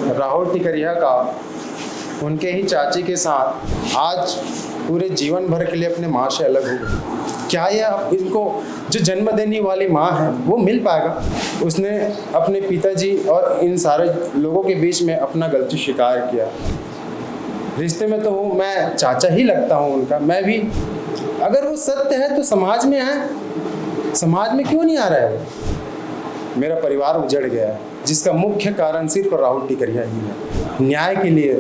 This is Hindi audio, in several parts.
राहुल टिकरिया का उनके ही चाची के साथ आज पूरे जीवन भर के लिए अपने माँ से अलग हो गई। क्या ये अब इनको जो जन्म देने वाली माँ है वो मिल पाएगा? उसने अपने पिताजी और इन सारे लोगों के बीच में अपना गलती स्वीकार किया। रिश्ते में तो हूँ, मैं चाचा ही लगता हूँ उनका। मैं भी, अगर वो सत्य है तो समाज में है, समाज में क्यों नहीं आ रहा है वो? मेरा परिवार उजड़ गया है, जिसका मुख्य कारण सिर्फ राहुल टिकरिया ही है। न्याय के लिए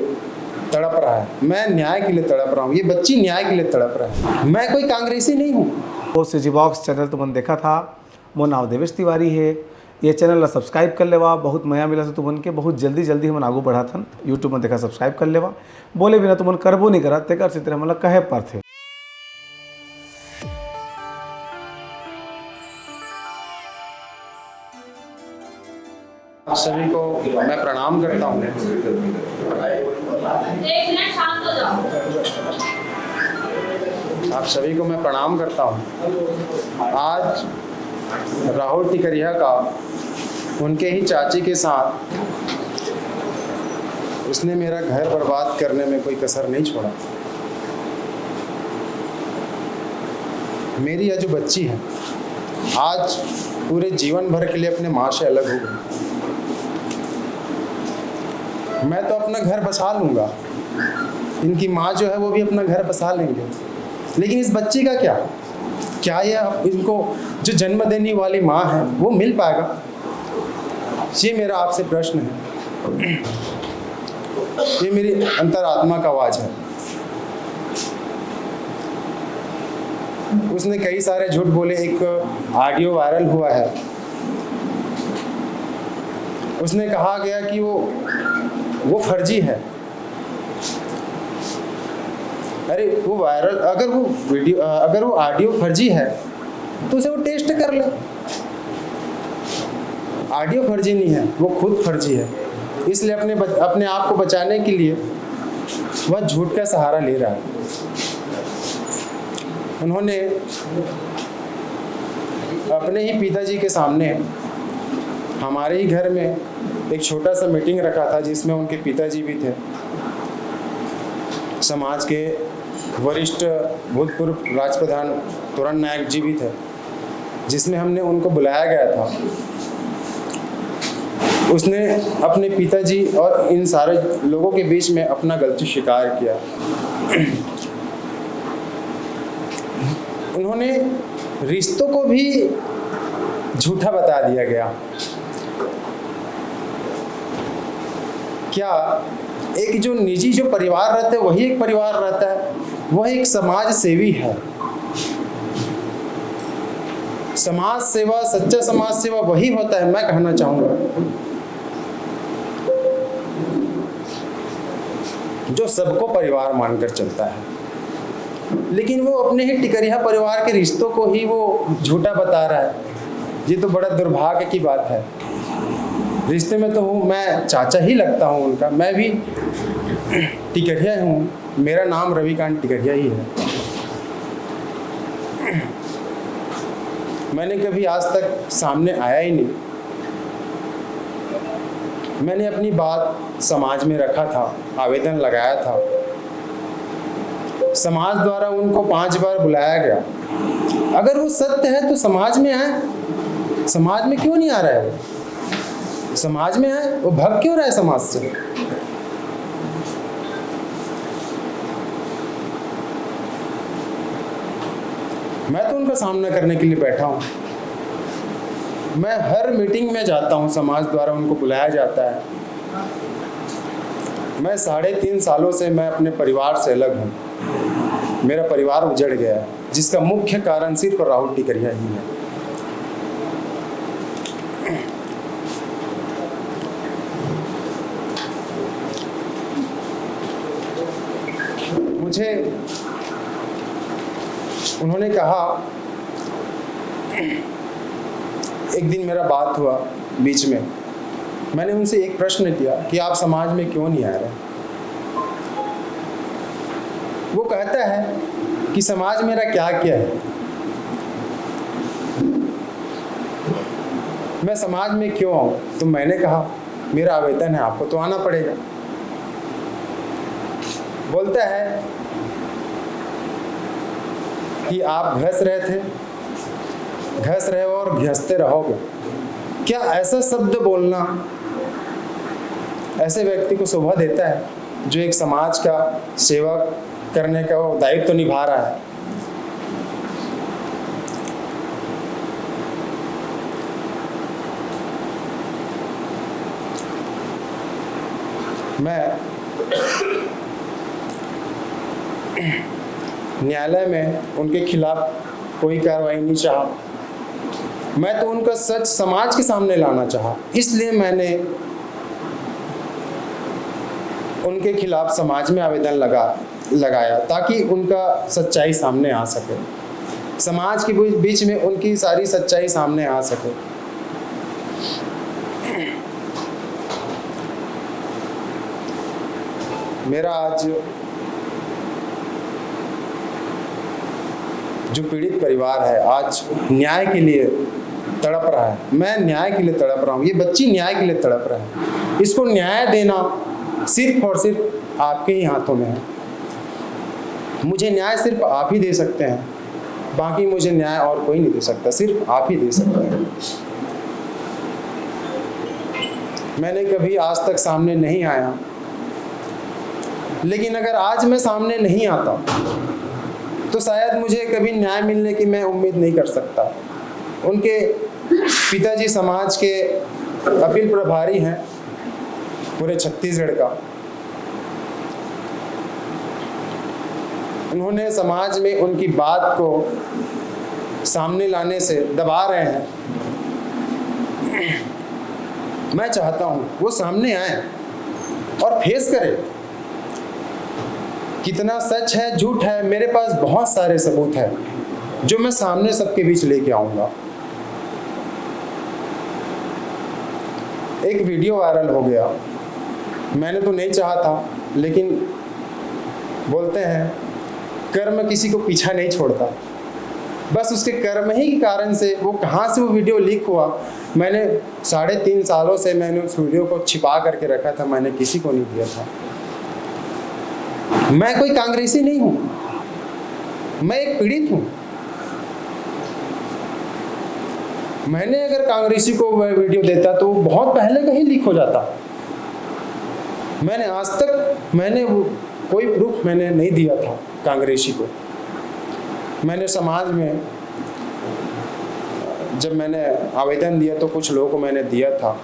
तड़प रहा है, मैं न्याय के लिए तड़प रहा हूँ, ये बच्ची न्याय के लिए तड़प रहा है। मैं कोई कांग्रेसी नहीं हूँ। वो सीजी बॉक्स चैनल तुमने देखा था, मोर नाम देवेश तिवारी है। ये चैनल ला सब्सक्राइब कर लेवा, बहुत मया मिला से तुमन के, बहुत जल्दी हम आगू बढ़ाथन। यूट्यूब में देखा सब्सक्राइब कर लेवा, बोले बिना तुमन करबो नहीं करा तेकर से तेरा मतलब कहे पर थे। आप सभी को मैं प्रणाम करता हूँ। आप सभी को मैं प्रणाम करता हूँ। आज राहुल टिकरिया का उनके ही चाची के साथ उसने मेरा घर बर्बाद करने में कोई कसर नहीं छोड़ा। मेरी यह जो बच्ची है आज पूरे जीवन भर के लिए अपने माँ से अलग हो गई। मैं तो अपना घर बसा लूँगा, इनकी माँ जो है वो भी अपना घर बसा लेंगे, लेकिन इस बच्ची का क्या? क्या ये अब इनको जो जन्म देने वाली माँ है वो मिल पाएगा? ये मेरा आपसे प्रश्न है। ये मेरी अंतरात्मा का आवाज़ है। उसने कई सारे झूठ बोले। एक ऑडियो वायरल हुआ है, उसने कहा गया कि वो फर्जी है। अरे वो वायरल, अगर वो ऑडियो फर्जी है तो उसे वो टेस्ट कर ले। ऑडियो फर्जी नहीं है, वो खुद फर्जी है, इसलिए अपने आप को बचाने के लिए वह झूठ का सहारा ले रहा है। उन्होंने अपने ही पिताजी के सामने हमारे ही घर में एक छोटा सा मीटिंग रखा था, जिसमें उनके पिताजी भी थे, समाज के वरिष्ठ भूतपूर्व राज प्रधान तोरण नायक जी भी थे, जिसमें हमने उनको बुलाया गया था। उसने अपने पिताजी और इन सारे लोगों के बीच में अपना गलती स्वीकार किया। उन्होंने रिश्तों को भी झूठा बता दिया गया। क्या एक जो निजी जो परिवार रहता है वही एक परिवार रहता है? वह एक समाज सेवी है। समाज सेवा, सच्चा समाज सेवा वही होता है, मैं कहना चाहूँगा, जो सबको परिवार मानकर चलता है। लेकिन वो अपने ही टिकरिया परिवार के रिश्तों को ही वो झूठा बता रहा है। ये तो बड़ा दुर्भाग्य की बात है। रिश्ते में तो हूँ, मैं चाचा ही लगता हूँ उनका। मैं भी टिकरिया हूँ, मेरा नाम रविकांत टिकरिया ही है। मैंने कभी आज तक सामने आया ही नहीं। मैंने अपनी बात समाज में रखा था, आवेदन लगाया था। समाज द्वारा उनको 5 बार बुलाया गया। अगर वो सत्य है तो समाज में है, समाज में क्यों नहीं आ रहा है वो? समाज में है, वो भाग क्यों रहा है समाज से? मैं तो उनका सामना करने के लिए बैठा हूँ। मैं हर मीटिंग में जाता हूँ, समाज द्वारा उनको बुलाया जाता है। मैं 3.5 सालों से मैं अपने परिवार से अलग हूँ। मेरा परिवार उजड़ गया है, जिसका मुख्य कारण सिर्फ राहुल टिकरिया ही है। मुझे उन्होंने कहा, एक दिन मेरा बात हुआ बीच में, मैंने उनसे एक प्रश्न किया कि आप समाज में क्यों नहीं आ रहे? वो कहता है कि समाज मेरा क्या क्या है, मैं समाज में क्यों आऊँ? तो मैंने कहा मेरा आवेदन है, आपको तो आना पड़ेगा। बोलता है कि आप घस रहे थे, घस रहे हो और घसते रहोगे। क्या ऐसा शब्द बोलना ऐसे व्यक्ति को शोभा देता है जो एक समाज का सेवा करने का वो दायित्व तो निभा रहा है? मैं न्यायालय में उनके खिलाफ कोई कार्रवाई नहीं चाहा, मैं तो उनका सच समाज के सामने लाना चाहा। इसलिए मैंने उनके खिलाफ समाज में आवेदन लगाया ताकि उनका सच्चाई सामने आ सके, समाज के बीच में उनकी सारी सच्चाई सामने आ सके। मेरा आज जो पीड़ित परिवार है आज न्याय के लिए तड़प रहा है। मैं न्याय के लिए तड़प रहा हूँ, ये बच्ची न्याय के लिए तड़प रहा है। इसको न्याय देना सिर्फ और सिर्फ आपके ही हाथों में है। मुझे न्याय सिर्फ आप ही दे सकते हैं, बाकी मुझे न्याय और कोई नहीं दे सकता, सिर्फ आप ही दे सकते हैं। मैंने कभी आज तक सामने नहीं आया, लेकिन अगर आज मैं सामने नहीं आता तो शायद मुझे कभी न्याय मिलने की मैं उम्मीद नहीं कर सकता। उनके पिताजी समाज के अपील प्रभारी हैं पूरे छत्तीसगढ़ का। उन्होंने समाज में उनकी बात को सामने लाने से दबा रहे हैं। मैं चाहता हूँ वो सामने आए और फेस करें कितना सच है झूठ है। मेरे पास बहुत सारे सबूत हैं जो मैं सामने सबके बीच लेके आऊंगा। एक वीडियो वायरल हो गया, मैंने तो नहीं चाहा था, लेकिन बोलते हैं कर्म किसी को पीछा नहीं छोड़ता। बस उसके कर्म ही के कारण से वो कहाँ से वो वीडियो लीक हुआ, मैंने 3.5 सालों से मैंने उस वीडियो को छिपा करके रखा था, मैंने किसी को नहीं दिया था। मैं कोई कांग्रेसी नहीं हूं, मैं एक पीड़ित हूं। मैंने अगर कांग्रेसी को वह वीडियो देता तो बहुत पहले कहीं लीक हो जाता। मैंने आज तक वो कोई प्रूफ मैंने नहीं दिया था कांग्रेसी को। मैंने समाज में जब मैंने आवेदन दिया तो कुछ लोगों को मैंने दिया था।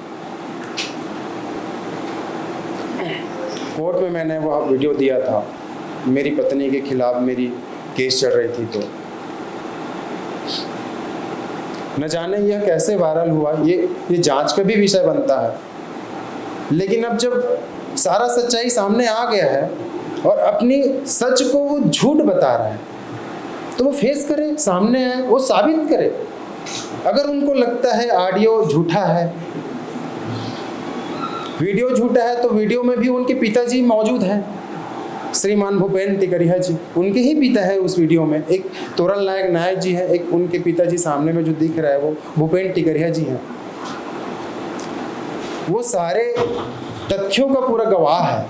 कोर्ट में मैंने वह वीडियो दिया था, मेरी पत्नी के खिलाफ मेरी केस चल रही थी, तो न जाने यह कैसे वायरल हुआ, ये जांच का भी विषय बनता है। लेकिन अब जब सारा सच्चाई सामने आ गया है और अपनी सच को वो झूठ बता रहा है, तो वो फेस करे, सामने आए, वो साबित करे। अगर उनको लगता है ऑडियो झूठा है, वीडियो झूठा है, तो वीडियो में भी उनके पिताजी मौजूद हैं, श्रीमान भूपेन टिकरिहा जी, उनके ही पिता है उस वीडियो में। एक तोरल नायक नायक जी है, एक उनके पिताजी सामने में जो दिख रहा है वो भूपेन टिकरिहा जी हैं। वो सारे तथ्यों का पूरा गवाह है।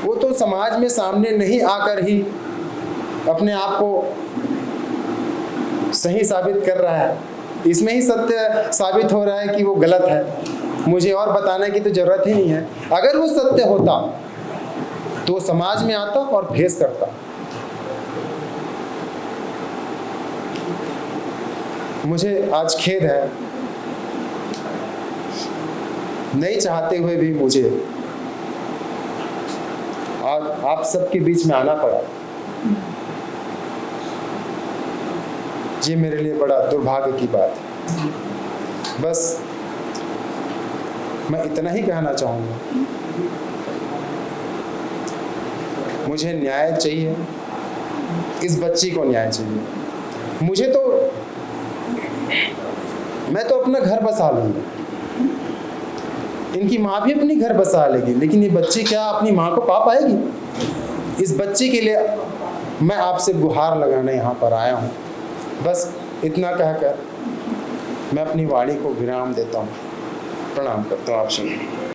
वो तो समाज में सामने नहीं आकर ही अपने आप को सही साबित कर रहा है, इसमें ही सत्य साबित हो रहा है कि वो गलत है। मुझे और बताने की तो जरूरत ही नहीं है। अगर वो सत्य होता तो समाज में आता और फेस करता। मुझे आज खेद है, नहीं चाहते हुए भी मुझे और आप सबके बीच में आना पड़ा। ये मेरे लिए बड़ा दुर्भाग्य की बात है। बस मैं इतना ही कहना चाहूँगा, मुझे न्याय चाहिए, इस बच्ची को न्याय चाहिए। मुझे तो, मैं तो अपना घर बसा लूँगा, इनकी माँ भी अपनी घर बसा लेगी, लेकिन ये बच्ची क्या अपनी माँ को पा पाएगी? इस बच्ची के लिए मैं आपसे गुहार लगाने यहाँ पर आया हूँ। बस इतना कहकर मैं अपनी वाणी को विराम देता हूँ। प्रणाम करता हूँ आप सभी।